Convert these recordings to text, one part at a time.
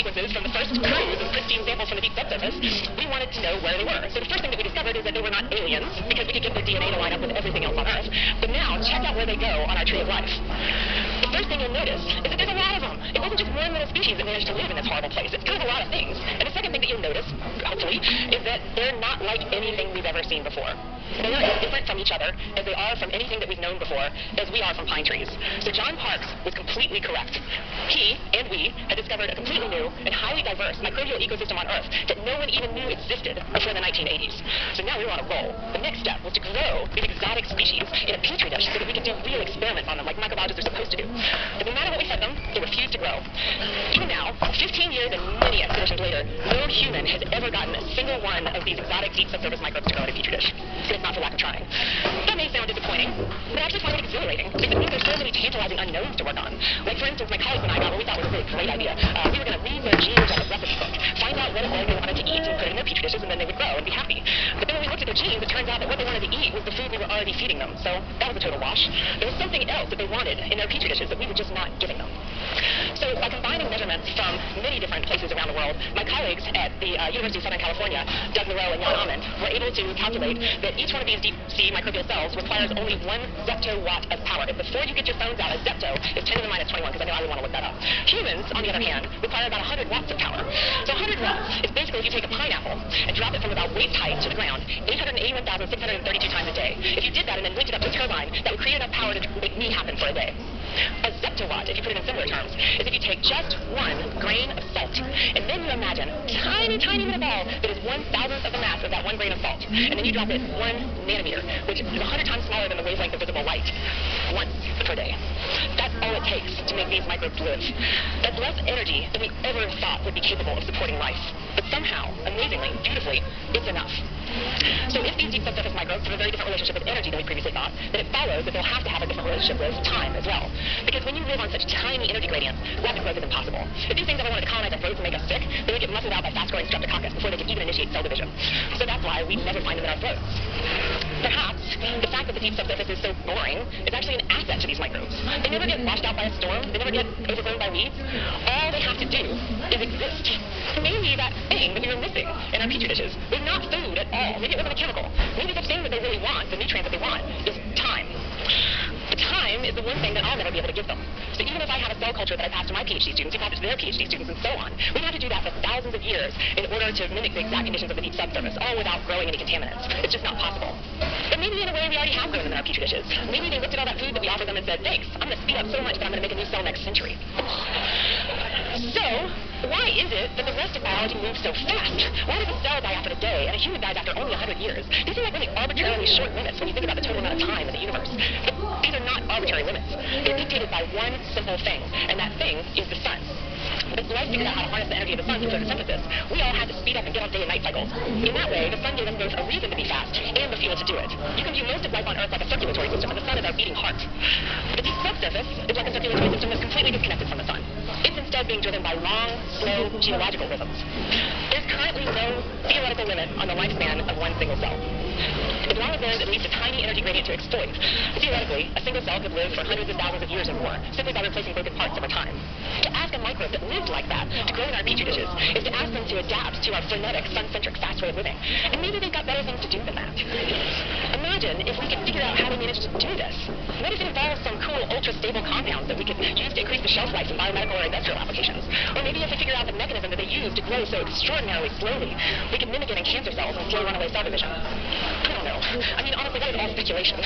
sequences from the first cruise of pristine samples from the deep subsurface, we wanted to know where they were. So the first thing that we discovered is that they were not aliens, because we could get their DNA to line up with everything else on Earth. But now, check out where they go on our tree of life. The first thing you'll notice is that there's a lot of them. It wasn't just one little species that managed to live in this horrible place. It's kind of a lot of things. And the second thing that you'll notice, hopefully, is that they're not like anything we've ever seen before. They are as different from each other as they are from anything that we've known before, as we are from pine trees. So John Parks was completely correct. He and we had discovered a completely new and highly diverse microbial ecosystem on Earth that no one even knew existed before the 1980s. So now we were on a roll. The next step was to grow these exotic species in a petri dish so that we could do real experiments on them like microbiologists are supposed to do. But no matter what we fed them, they refused to grow. Even now, 15 years and many expeditions later, no human has ever gotten a single one of these exotic deep subsurface microbes to grow in a petri dish. It's not for lack of trying. That may sound disappointing, but I actually find it exhilarating because it means there's so many tantalizing unknowns to work on. Like, for instance, my colleagues and I got what we thought was a really great idea. We were going to read their genes on a recipe book, find out what it was they wanted to eat and put it in their petri dishes, and then they would grow and be happy. But then when we looked at their genes, it turns out that what they wanted to eat was the food we were already feeding them. So that was a total wash. There was something else that they wanted in their petri dishes that we were just not giving them. So by combining measurements from many different places around the world, my colleagues at the University of Southern California, Doug Moreau and Jan Almond, were able to calculate that each one of these deep sea microbial cells requires only 1 zeptowatt of power. If before you get your phones out, a zepto is 10 to the minus 21, because I know I would want to look that up. Humans, on the other hand, require about 100 watts of power. So 100 watts is basically if you take a pineapple and drop it from about waist height to the ground 881,632 times a day. If you did that and then linked it up to a turbine, that would create enough power to make me happen for a day. A zeptowatt, if you put it in similar terms, is if you take just 1 grain of salt, and then you imagine tiny, tiny little ball that is 1,000th of the mass of that 1 grain of salt, and then you drop it 1 nanometer, which is 100 times smaller than the wavelength of visible light, once per day. That's all it takes to make these microbes live. That's less energy than we ever thought would be capable of supporting life. But somehow, amazingly, beautifully, it's enough. So if these deep subsurface microbes have a very different relationship with energy than we previously thought, then it follows that they'll have to have a different relationship with time as well. Because when you live on such tiny energy gradients, rapid growth is impossible. If these things ever wanted to colonize our throats and make us sick, they would get muscled out by fast-growing streptococcus before they could even initiate cell division. So that's why we never find them in our throats. Perhaps the fact that the deep subsurface is so boring is actually an asset to these microbes. They never get washed out by a storm. They never get overgrown by weeds. All they have to do is exist. Maybe that thing that we were missing in our petri dishes was not food at all. Maybe it wasn't a chemical. Maybe the thing that they really want, the nutrient that they want, is time. The time is the one thing that I'll never be able to give them. So even if I have a cell culture that I pass to my PhD students, who pass it to their PhD students, and so on, we have to do that for thousands of years in order to mimic the exact conditions of the deep subsurface, all without growing any contaminants. It's just not possible. But maybe in a way we already have grown them in our petri dishes. Maybe they looked at all that food that we offered them and said, thanks, I'm going to speed up so much that I'm going to make a new cell next century. So, why is it that the rest of biology moves so fast? Why does a cell die after a day and a human dies after only 100 years? These are like really arbitrarily short limits when you think about the total amount of time in the universe. These are not arbitrary limits. They're dictated by one simple thing, and that thing is the sun. When life figured out how to harness the energy of the sun through photosynthesis, we all had to speed up and get on day and night cycles. In that way, the sun gave us both a reason to be fast and the fuel to do it. You can view most of life on Earth like a circulatory system, and the sun is our beating heart. The deep subsurface is like a circulatory system that's completely disconnected from the sun. It's instead being driven by long, slow geological rhythms. There's currently no theoretical limit on the lifespan of one single cell. As long as there is at least a tiny energy gradient to exploit, theoretically, a single cell could live for hundreds of thousands of years or more, simply by replacing broken parts over time. To ask a microbe that lived like that to grow in our petri dishes is to ask them to adapt to our frenetic, sun-centric, fast way of living. And maybe they've got better things to do than that. Imagine if we could figure out how we managed to do this. What if it involves some cool, ultra-stable compounds that we could use to increase the shelf life in biomedical or industrial applications? Or maybe if we figure out the mechanism that they use to grow so extraordinarily slowly, we could mimic it in cancer cells and slow runaway cell division. I don't know. I mean, honestly, that is all speculation.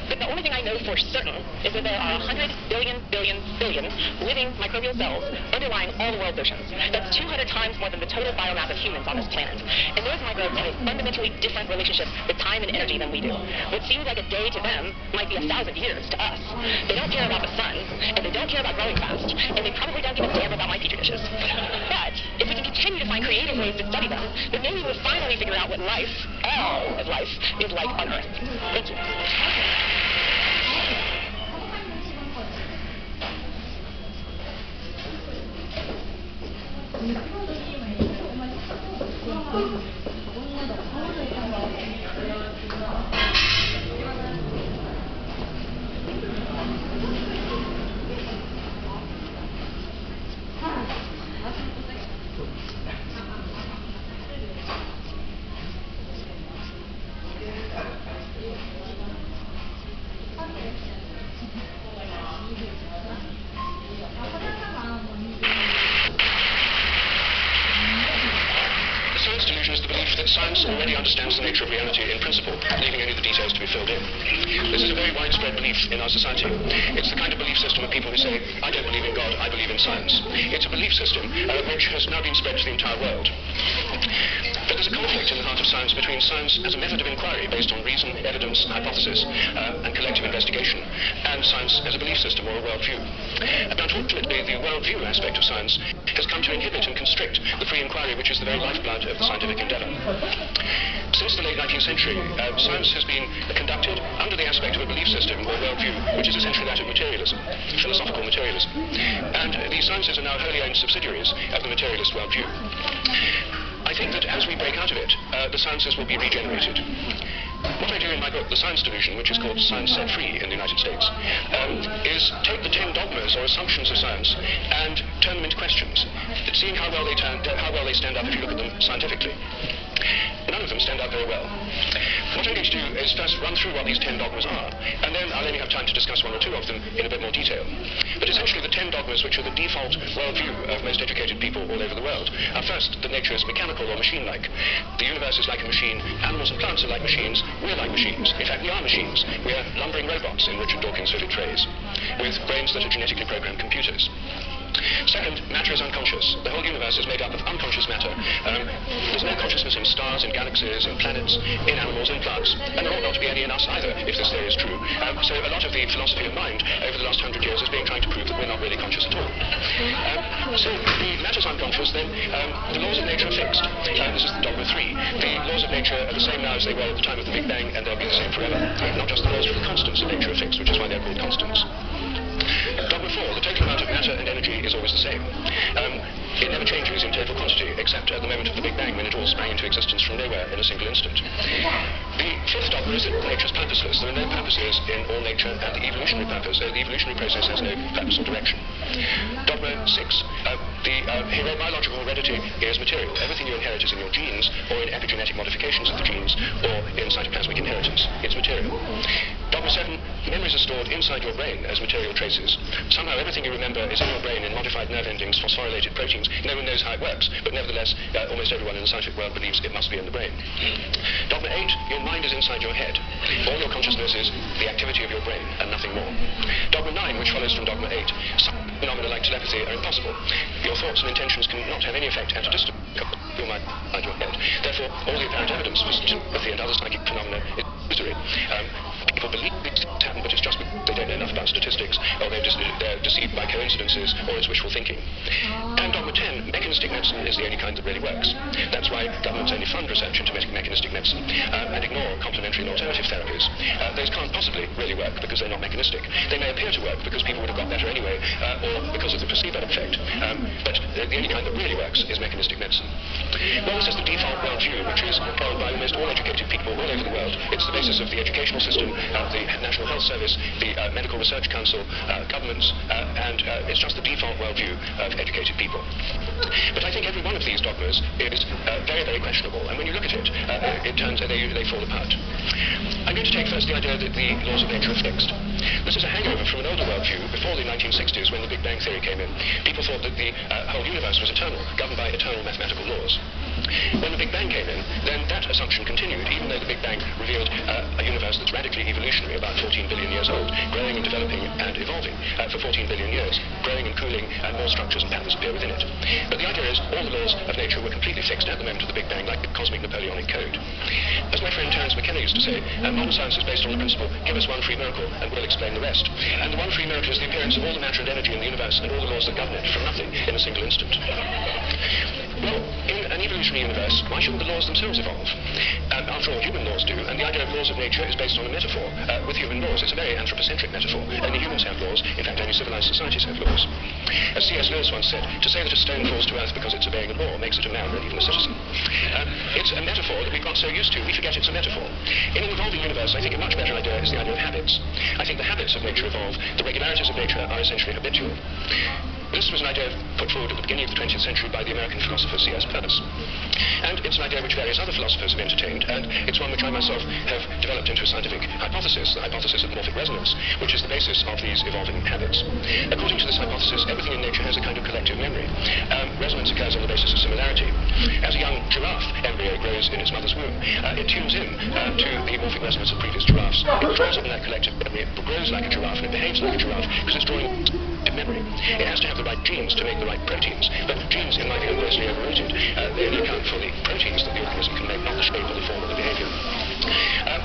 But the only thing I know for certain is that there are 100 billion living microbial cells underlying all the world's oceans. That's 200 times more than the total biomass of humans on this planet. And those microbes have a fundamentally different relationship with time and energy than we do. What seems like a day to them might be 1,000 years to us. They don't care about the sun, and they don't care about growing fast, and they probably don't give a damn about my petri dishes. But if we can continue to find creative ways to study them, then maybe we'll finally figure out what life, all of life, is like on Earth. Thank you. science already understands the nature of reality in principle, leaving only the details to be filled in. This is a very widespread belief in our society. It's the kind of belief system of people who say, I don't believe in God, I believe in science. It's a belief system which has now been spread to the entire world. But there's a conflict in the heart of science between science as a method of inquiry based on reason, evidence, hypothesis, and collective investigation, and science as a belief system or a worldview. But unfortunately, the worldview aspect of science has come to inhibit and constrict the free inquiry, which is the very lifeblood of the scientific endeavour. Since the late 19th century, science has been conducted under the aspect of a belief system or worldview, which is essentially that of materialism, philosophical materialism. And these sciences are now wholly owned subsidiaries of the materialist worldview. I think that as we break out of it, the sciences will be regenerated. What I do in my book, The Science Delusion, which is called Science Set Free in the United States, is take the 10 dogmas or assumptions of science and turn them into questions, seeing how well they stand up if you look at them scientifically. None of them stand out very well. What I'm going to do is first run through what these 10 dogmas are, and then I'll only have time to discuss one or two of them in a bit more detail. But essentially the 10 dogmas, which are the default worldview of most educated people all over the world, are first, that nature is mechanical or machine-like. The universe is like a machine, animals and plants are like machines, we're like machines. In fact, we are machines. We are lumbering robots in Richard Dawkins' vivid phrase, with brains that are genetically programmed computers. Second, matter is unconscious. The whole universe is made up of unconscious matter. There's no consciousness in stars, in galaxies, in planets, in animals, in plants, and there ought not to be any in us either, if this theory is true. So a lot of the philosophy of mind over the last 100 years has been trying to prove that we're not really conscious at all. So the matter's unconscious, then the laws of nature are fixed. This is dogma 3. The laws of nature are the same now as they were at the time of the Big Bang, and they'll be the same forever. Not just the laws, but the constants of nature are fixed, which is why they're called constants. Dogma 4, the total amount of matter and energy is always the same. It never changes in total quantity, except at the moment of the Big Bang, when it all sprang into existence from nowhere in a single instant. The fifth dogma is that nature is purposeless. There are no purposes in all nature, and the evolutionary process has no purpose or direction. Dogma 6, the biological heredity is material. Everything you inherit is in your genes, or in epigenetic modifications of the genes, or in cytoplasmic inheritance. It's material. Dogma 7, memories are stored inside your brain as material traces. Somehow everything you remember is in your brain in modified nerve endings, phosphorylated proteins. No one knows how it works, but nevertheless, almost everyone in the scientific world believes it must be in the brain. Dogma 8, your mind is inside your head. All your consciousness is the activity of your brain, and nothing more. Dogma 9, which follows from Dogma 8, some phenomena like telepathy are impossible. Your thoughts and intentions cannot have any effect at a distance. Your mind inside your head. Therefore, all the apparent evidence for telepathy and other psychic phenomena is illusory. People believe it's happened, but it's just because they don't know enough about statistics, or they're deceived by coincidences, or it's wishful thinking. And Dogma 10, mechanistic medicine is the only kind that really works. That's why governments only fund research into mechanistic medicine and ignore complementary and alternative therapies. Those can't possibly really work because they're not mechanistic. They may appear to work because people would have got better anyway, or because of the placebo effect. But the only kind that really works is mechanistic medicine. Well, this is the default worldview, which is held by almost all educated people all over the world. It's the basis of the educational system, the National Health Service, the Medical Research Council, governments, and it's just the default worldview of educated people. But I think every one of these dogmas is very, very questionable, and when you look at it, it turns out they fall apart. I'm going to take first the idea that the laws of nature are fixed. This is a hangover from an older worldview before the 1960s, when the Big Bang Theory came in. People thought that the whole universe was eternal, governed by eternal mathematical laws. When the Big Bang came in, then that assumption continued, even though the Big Bang revealed a universe that's radically evolutionary, about 14 billion years old, growing and developing and evolving for 14 billion years, growing and cooling, and more structures and patterns appear within it. But the idea is all the laws of nature were completely fixed at the moment of the Big Bang, like the cosmic Napoleonic Code. As my friend Terence McKenna used to say, modern science is based on the principle, give us one free miracle and we'll explain the rest. And the one free miracle is the appearance of all the matter and energy in the universe and all the laws that govern it from nothing in a single instant. Well, in an evolutionary universe, why shouldn't the laws themselves evolve? After all, human laws do, and the idea of laws of nature is based on a metaphor. With human laws, it's a very anthropocentric metaphor. Only humans have laws. In fact, only civilized societies have laws. As C.S. Lewis once said, to say that a stone falls to earth because it's obeying a law makes it a man and even a citizen. It's a metaphor that we've got so used to, we forget it's a metaphor. In an evolving universe, I think a much better idea is the idea of habits. I think the habits of nature evolve. The regularities of nature are essentially habitual. This was an idea put forward at the beginning of the 20th century by the American philosopher C.S. Lewis. And it's an idea which various other philosophers have entertained, and it's one which I myself have developed into a scientific hypothesis, the hypothesis of morphic resonance, which is the basis of these evolving habits. According to this hypothesis, everything in nature has a kind of collective memory. Resonance occurs on the basis of similarity. As a young giraffe embryo grows in its mother's womb, it tunes in to the morphic resonance of previous giraffes. It draws on that collective memory. It grows like a giraffe, and it behaves like a giraffe because it's drawing memory. It has to have the right genes to make the right proteins, but genes, in my view, are grossly overrated. They only account for the proteins that the organism can make, not the shape or the form or the behavior.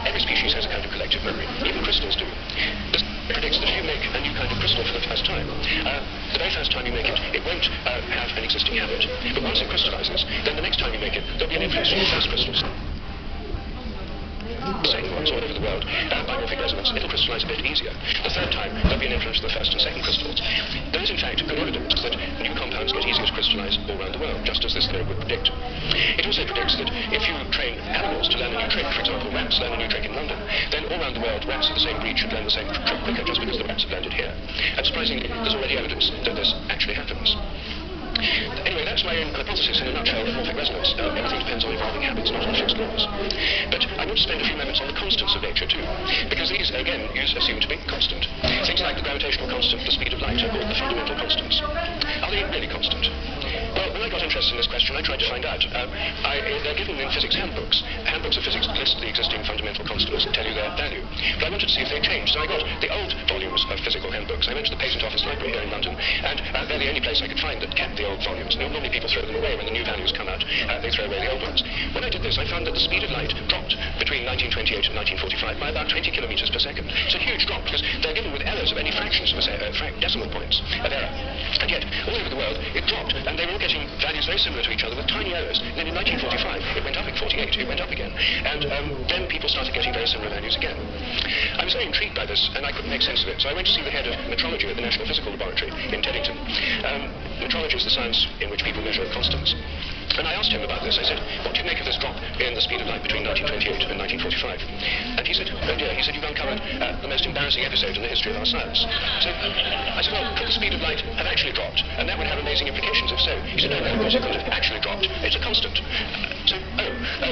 Every species has a kind of collective memory. Even crystals do. This predicts that if you make a new kind of crystal for the first time, the very first time you make it, it won't have an existing habit. But once it crystallizes, then the next time you make it, there'll be an influence on your first crystals. Second ones all over the world by morphic resonance, it'll crystallize a bit easier. The third time, there'll be an influence of the first and second crystals. There is, in fact, good evidence that new compounds get easier to crystallize all around the world, just as this theory would predict. It also predicts that if you train animals to learn a new trick, for example, rats learn a new trick in London, then all around the world, rats of the same breed should learn the same trick quicker, just because the rats have learned it here. And surprisingly, there's already evidence that this actually happens. Anyway, that's my own hypothesis in a nutshell of morphic resonance. Everything depends on evolving habits, not on fixed laws. But I want to spend a few moments on the constants of nature too, because these, again, you assume to be constant. Things like the gravitational constant, the speed of light, are called the fundamental constants. Are they really constant? Well, when I got interested in this question, I tried to find out. They're given in physics handbooks. Handbooks of physics list the existing fundamental constants and tell you their value. But I wanted to see if they changed, so I got the old volumes of physical handbooks. I went to the Patent Office Library here in London, and they're the only place I could find that kept the old volumes. Normally people throw them away when the new values come out. They throw away the old ones. When I did this, I found that the speed of light dropped between 1928 and 1945 by about 20 kilometers per second. It's a huge drop, because they're given with errors of any fractions of decimal points of error. And yet, all over the world, it dropped, and they were all getting values very similar to each other with tiny errors. And then in 1945, it went up in 48, it went up again. And then people started getting very similar values again. I was very intrigued by this, and I couldn't make sense of it. So I went to see the head of metrology at the National Physical Laboratory in Teddington. Metrology is the science in which people measure constants. And I asked him about this. I said, what do you make of this drop in the speed of light between 1928 and 1945? And he said, oh dear, he said, you've uncovered the most embarrassing episode in the history of our science. So I said, well, could the speed of light have actually dropped? And that would have amazing implications if so. He said, no, of course it couldn't have actually dropped. It's a constant.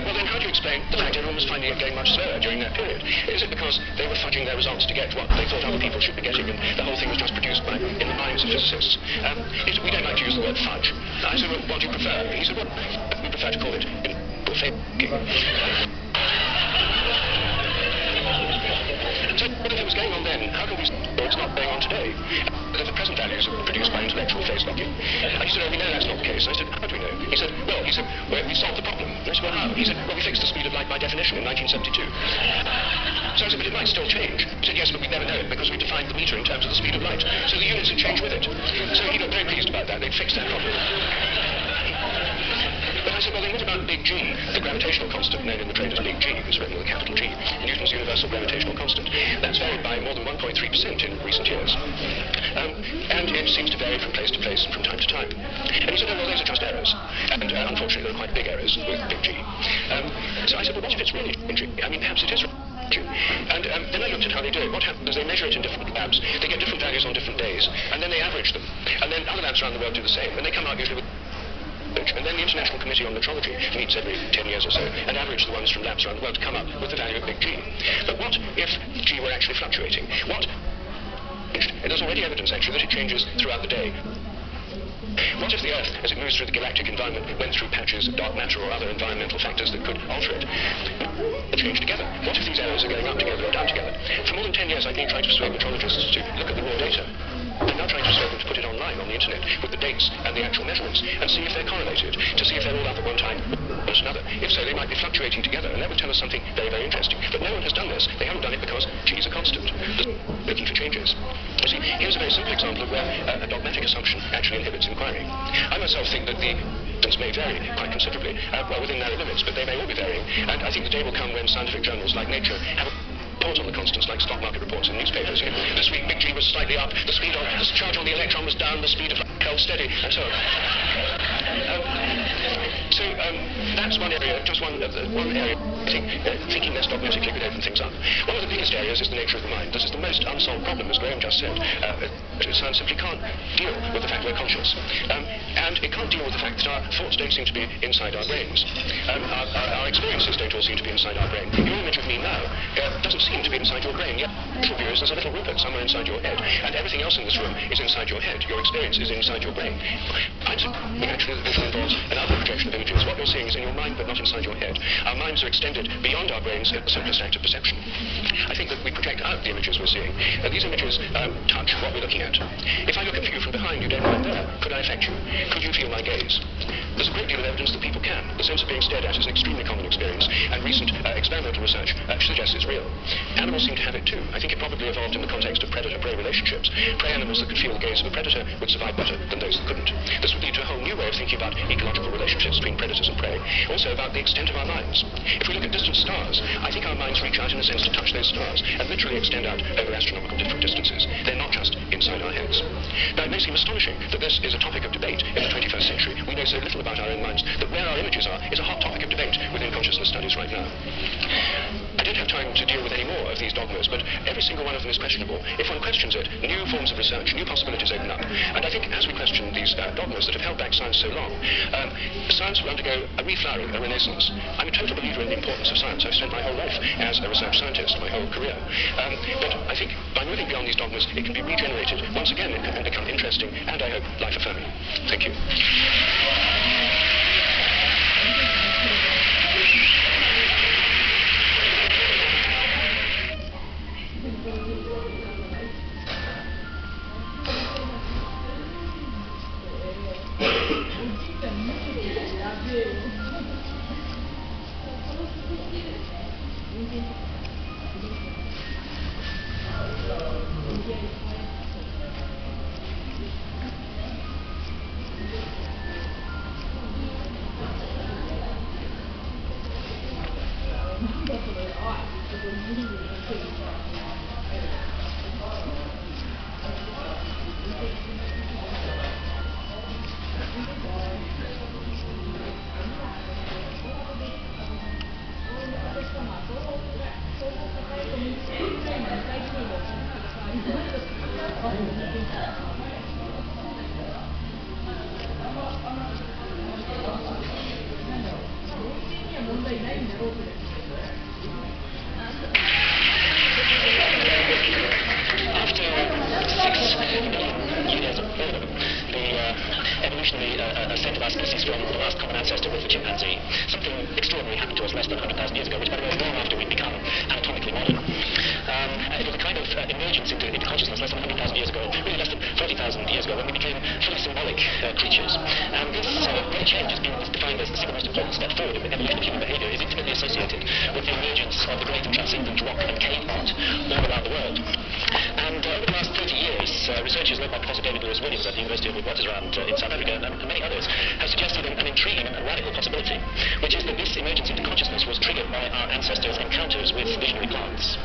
Well then how do you explain the fact everyone was finding it going much slower during that period? Is it because they were fudging their results to get what they thought other people should be getting, and the whole thing was just produced in the minds of physicists? We don't like to use the word fudge. I said, well, what do you prefer? He said, well, we prefer to call it faking. So what if it was going on then? How can we say it's not going on today? That the present values are produced by intellectual phase locking. He said, oh, we know that's not the case. I said, how do we know? He said, well, we solved the problem. I said, well, how? He said, well, we fixed the speed of light by definition in 1972. So I said, but it might still change. He said, yes, but we never know it because we defined the meter in terms of the speed of light. So the units had changed with it. So he got very pleased about that. They'd fixed that problem. But I said, well, then what about big G, the gravitational constant known in the trade as big G, it's written with a capital G, Newton's universal gravitational constant. That's varied by more than 1.3% in recent years. And it seems to vary from place to place and from time to time. And he said, oh, well, those are just errors. And unfortunately, there are quite big errors with big G. So I said, well, what if it's really changing? I mean, perhaps it is changing. And then I looked at how they do it. What happens is they measure it in different labs. They get different values on different days, and then they average them. And then other labs around the world do the same, and they come out usually with... And then the International Committee on Metrology meets every 10 years or so and average the ones from labs around the world to come up with the value of big G. But what if G were actually fluctuating? There's already evidence, actually, that it changes throughout the day. What if the Earth, as it moves through the galactic environment, went through patches of dark matter or other environmental factors that could alter it? They change together. What if these errors are going up together or down together? For more than 10 years, I've been trying to persuade metrologists to look at the raw data. I'm now trying to persuade them to put it online on the internet with the dates and the actual measurements and see if they're correlated, to see if they're all up at one time or another. If so, they might be fluctuating together, and that would tell us something very, very interesting. But no one has done this. They haven't done it because G is a constant. They're looking for changes. You see, here's a very simple example of where a dogmatic assumption actually inhibits inquiry. I myself think that the may vary quite considerably, within narrow limits, but they may all be varying. And I think the day will come when scientific journals like Nature have report on the constants like stock market reports in newspapers. This week big G was slightly up, the charge on the electron was down, the speed of light held steady, and so on. So that's one area, just one area thinking less dogmatically could open things up. One of the biggest areas is the nature of the mind. This is the most unsolved problem, as Graham just said. Science simply can't deal with the fact we're conscious. And it can't deal with the fact that our thoughts don't seem to be inside our brains. Our experiences don't all seem to be inside our brain. Your image of me now doesn't seem to be inside your brain, yet visual view is there's a little Rupert somewhere inside your head, and everything else in this room is inside your head. Your experience is inside your brain. I'm saying actually that visual involves another projection of images. What you're seeing is in your mind, but not inside your head. Our minds are extended beyond our brains at the simplest act of perception. I think that we project out the images we're seeing. These images touch what we're looking at. If I look at you from behind, you don't mind there. Could I affect you? Could you feel my gaze? There's a great deal of evidence that people can. The sense of being stared at is an extremely common experience, and recent experimental research suggests it's real. Animals seem to have it too. I think it probably evolved in the context of predator-prey relationships. Prey animals that could feel the gaze of a predator would survive better than those that couldn't. This would lead to a whole new way of thinking about ecological relationships between predators and prey. Also about the extent of our minds. If we look at distant stars, I think our minds reach out in a sense to touch those stars and literally extend out over astronomical different distances. They're not just inside our heads. Now, it may seem astonishing that this is a topic of debate in the 21st century. We know so little about our own minds that where our images are is a hot topic of debate within consciousness studies right now. I don't have time to deal with any more of these dogmas, but every single one of them is questionable. If one questions it, new forms of research, new possibilities open up. And I think as we question these dogmas that have held back science so long, science will undergo a reflowering, a renaissance. I'm a total believer in the importance of science. I've spent my whole life as a research scientist, my whole career. But I think by moving beyond these dogmas, it can be regenerated. Once again, it can become interesting and, I hope, life-affirming. Thank you. Ascent of our species from the last common ancestor with the chimpanzee. Something extraordinary happened to us less than 100,000 years ago, which by the way is long after we'd become anatomically modern. It was a kind of emergence into consciousness less than 100,000 years ago, really less than 40,000 years ago, when we became fully symbolic creatures. And this great change has been defined as the single most important step forward in the evolution of human behavior, is intimately associated with the emergence of the great and transcendent rock and cave art all around the world. And over the last 30 years, researchers led by Professor David Lewis Williams at the University of Witwatersrand in South Africa and many others have suggested an intriguing and radical possibility, which is that this emergence into consciousness was triggered by our ancestors' encounters with visionary plants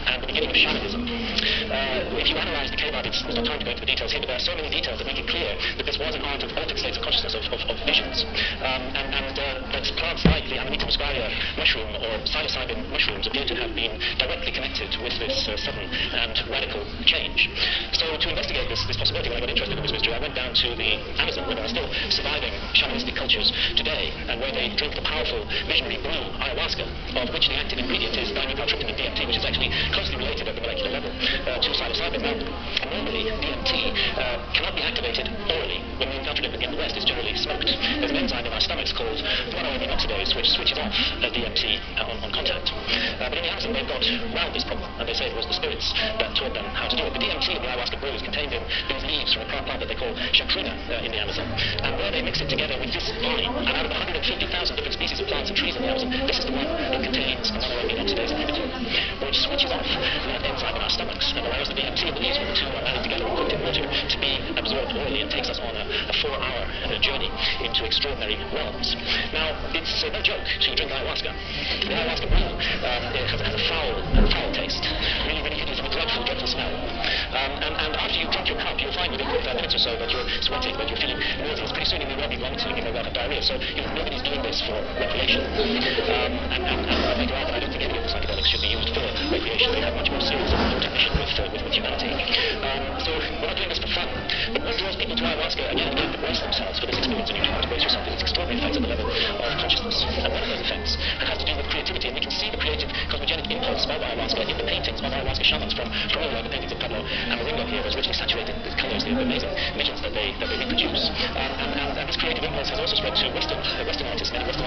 and the beginning of shamanism. If you analyse the cave art, there's no time to go into the details here, but there are so many details that make it clear that this was an art of altered states of consciousness, of visions, and that plants like the Amanita muscaria mushroom or psilocybin mushrooms appear to have been directly connected with this sudden and radical change. So to investigate this possibility, when I got interested in this mystery, I went down to the Amazon, where there are still surviving shamanistic cultures today, and where they drink the powerful visionary blue ayahuasca, of which the active ingredient is dimethyltryptamine, DMT, which is actually closely related at the molecular level to psilocybin. Now, normally DMT cannot be activated orally. When we encounter it in the West, it's generally smoked. There's an enzyme in our stomachs called monoamine oxidase, which switches off DMT on contact. But in the Amazon, they've got round this problem, and they say it was the spirits that taught them how to do it. The DMT in the ayahuasca brew is contained in these leaves from a plant that they call chacruna in the Amazon. And where they mix it together with this vine, and out of 150,000 different species of plants and trees in the Amazon, this is the one that contains a monoamine oxidase inhibitor, which switches off that enzyme in our stomachs and allows the DMT and the leaves, when the two are added together and cooked in water, to be absorbed orally, and takes us on a 4-hour journey into extraordinary realms. Now, it's no joke to drink ayahuasca. The ayahuasca brew has a foul taste, really hideous, and a dreadful smell. And after you drink your cup, you'll find within 5 minutes or so that you're sweating, that you're feeling nauseous. Pretty soon you may well be vomiting, you may well have diarrhea. So nobody's doing this for recreation. And I think rather, I don't think any of the psychedelics should be used for recreation. They have much more serious and important mission with humanity. So we're not doing this for fun. But what draws people to ayahuasca, again, they brace themselves for this experience, and you have to brace yourself for these extraordinary effects at the level of consciousness. And one of those effects has to do with creativity, and we can see the creative cosmogenic impulse of ayahuasca in the paintings of ayahuasca shamans from Peru, the paintings of Pablo Amaringo here, those richly saturated colors, the amazing visions that they reproduce. And this creative impulse has also spread to Western artists. Many Western